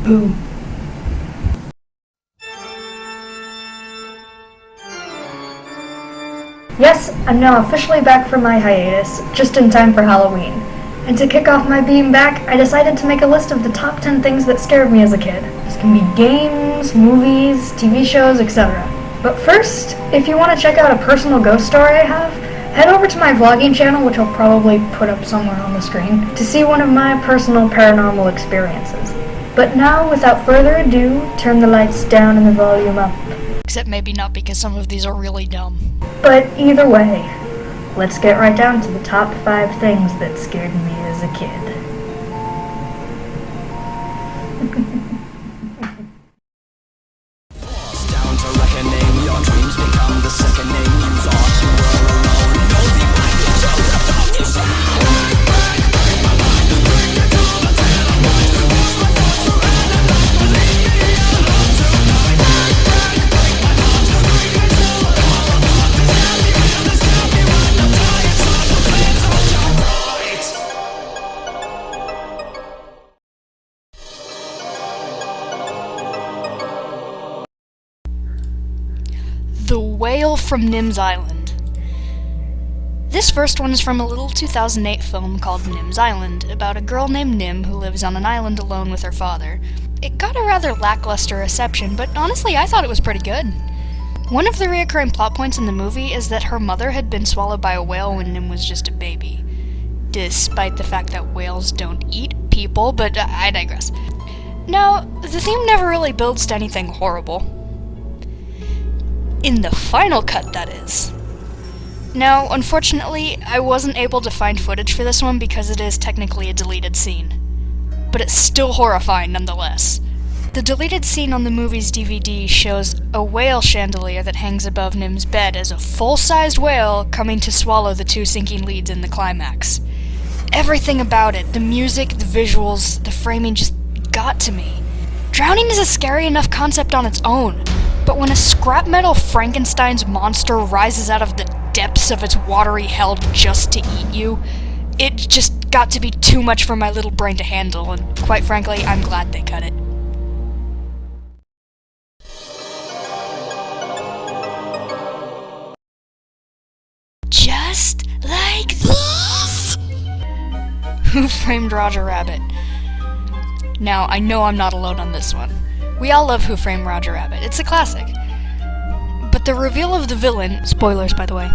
Boom. Yes, I'm now officially back from my hiatus, just in time for Halloween. And to kick off my being back, I decided to make a list of the top 10 things that scared me as a kid. This can be games, movies, TV shows, etc. But first, if you want to check out a personal ghost story I have, head over to my vlogging channel, which I'll probably put up somewhere on the screen, to see one of my personal paranormal experiences. But now, without further ado, turn the lights down and the volume up. Except maybe not, because some of these are really dumb. But either way, let's get right down to the top 5 things that scared me as a kid. Down to reckoning, your dreams become the sickening. You thought you were alone. No, the mind controls the thought you shine. Break my mind and bring it to the tail. I'm going to lose my thoughts forever. Leave me alone tonight. Break my heart and bring it to the heart. Tell me real, this can't be when I'm dying. So the flames of your right. The Whale from Nims Island. This first one is from a little 2008 film called Nims Island, about a girl named Nim who lives on an island alone with her father. It got a rather lackluster reception, but honestly I thought it was pretty good. One of the recurring plot points in the movie is that her mother had been swallowed by a whale when Nim was just a baby. Despite the fact that whales don't eat people, but I digress. Now, the theme never really builds to anything horrible. In the final cut, that is. Now, unfortunately, I wasn't able to find footage for this one because it is technically a deleted scene. But it's still horrifying nonetheless. The deleted scene on the movie's DVD shows a whale chandelier that hangs above Nim's bed as a full-sized whale coming to swallow the 2 sinking leads in the climax. Everything about it, the music, the visuals, the framing just got to me. Drowning is a scary enough concept on its own. But when a scrap metal Frankenstein's monster rises out of the depths of its watery hell just to eat you, it just got to be too much for my little brain to handle, and quite frankly, I'm glad they cut it. Just like this! Who Framed Roger Rabbit? Now, I know I'm not alone on this one. We all love Who Framed Roger Rabbit. It's a classic. But the reveal of the villain, spoilers by the way,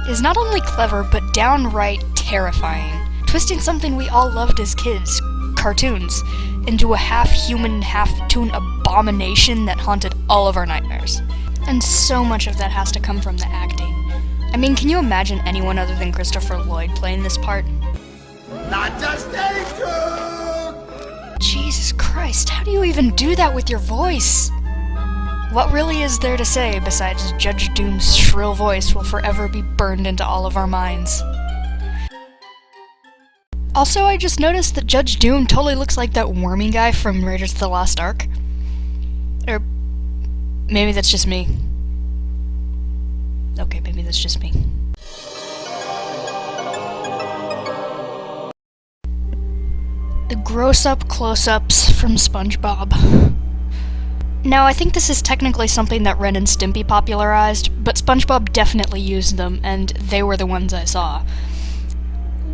is not only clever but downright terrifying, twisting something we all loved as kids, cartoons, into a half-human, half-toon abomination that haunted all of our nightmares. And so much of that has to come from the acting. I mean, can you imagine anyone other than Christopher Lloyd playing this part? Not just stay tuned! Jesus Christ, how do you even do that with your voice? What really is there to say besides Judge Doom's shrill voice will forever be burned into all of our minds? Also, I just noticed that Judge Doom totally looks like that wormy guy from Raiders of the Lost Ark. Or maybe that's just me. Okay, maybe that's just me. The Gross Up Closeups from SpongeBob. Now, I think this is technically something that Ren and Stimpy popularized, but SpongeBob definitely used them, and they were the ones I saw.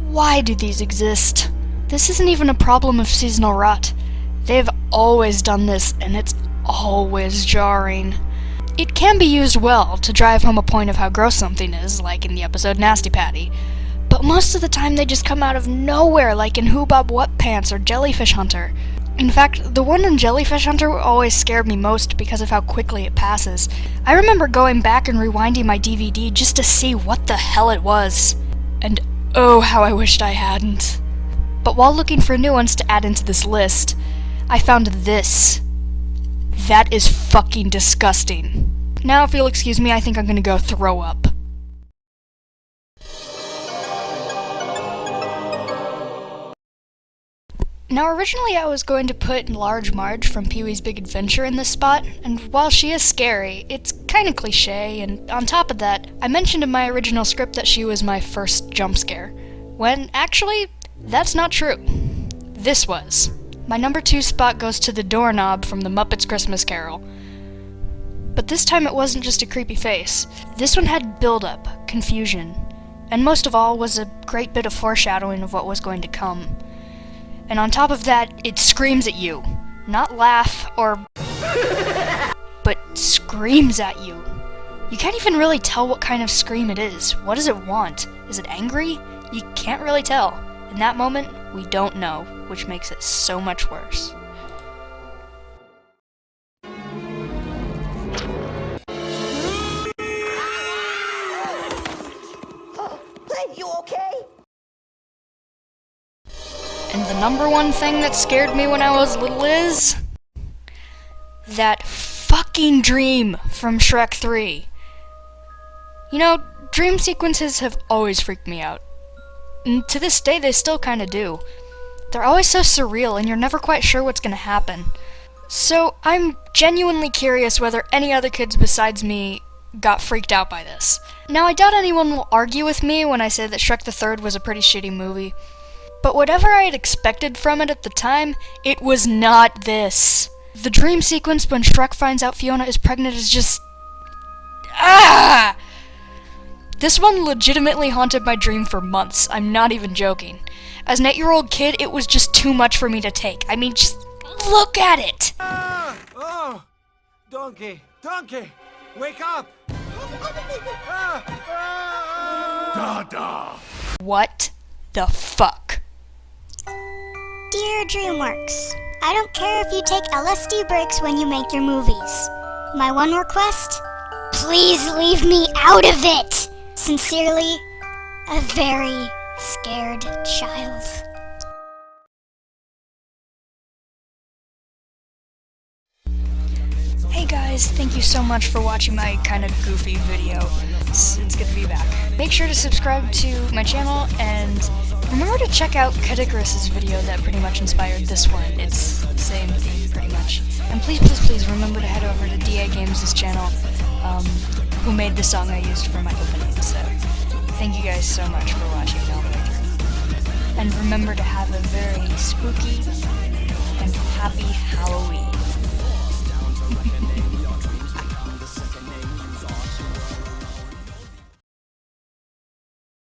Why do these exist? This isn't even a problem of seasonal rot. They've always done this, and it's always jarring. It can be used well to drive home a point of how gross something is, like in the episode Nasty Patty. But most of the time they just come out of nowhere, like in Who Bob What Pants or Jellyfish Hunter. In fact, the one in Jellyfish Hunter always scared me most because of how quickly it passes. I remember going back and rewinding my DVD just to see what the hell it was. And oh, how I wished I hadn't. But while looking for new ones to add into this list, I found this. That is fucking disgusting. Now, if you'll excuse me, I think I'm gonna go throw up. Now, originally I was going to put Large Marge from Pee-wee's Big Adventure in this spot, and while she is scary, it's kinda cliche, and on top of that, I mentioned in my original script that she was my first jump scare, when actually, that's not true. This was. My number 2 spot goes to the doorknob from The Muppets Christmas Carol. But this time it wasn't just a creepy face. This one had build-up, confusion, and most of all was a great bit of foreshadowing of what was going to come. And on top of that, it screams at you. Not laugh or... but screams at you. You can't even really tell what kind of scream it is. What does it want? Is it angry? You can't really tell. In that moment, we don't know, which makes it so much worse. Hey, you okay? And the number one thing that scared me when I was little is... that fucking dream from Shrek 3. You know, dream sequences have always freaked me out. And to this day, they still kinda do. They're always so surreal, and you're never quite sure what's gonna happen. So, I'm genuinely curious whether any other kids besides me got freaked out by this. Now, I doubt anyone will argue with me when I say that Shrek the Third was a pretty shitty movie. But whatever I had expected from it at the time, it was not this. The dream sequence when Shrek finds out Fiona is pregnant is just... ah! This one legitimately haunted my dream for months. I'm not even joking. As an 8-year-old kid, it was just too much for me to take. I mean, just look at it! Oh! Donkey! Donkey! Wake up! Dada! What the fuck? Dear DreamWorks, I don't care if you take LSD breaks when you make your movies. My one request? Please leave me out of it! Sincerely, a very scared child. Hey guys, thank you so much for watching my kind of goofy video. It's good to be back. Make sure to subscribe to my channel, and remember to check out Kadikarus's video that pretty much inspired this one. It's the same theme, pretty much. And please remember to head over to DA Games' channel, who made the song I used for my opening. So, thank you guys so much for watching all the way through. And remember to have a very spooky and happy Halloween.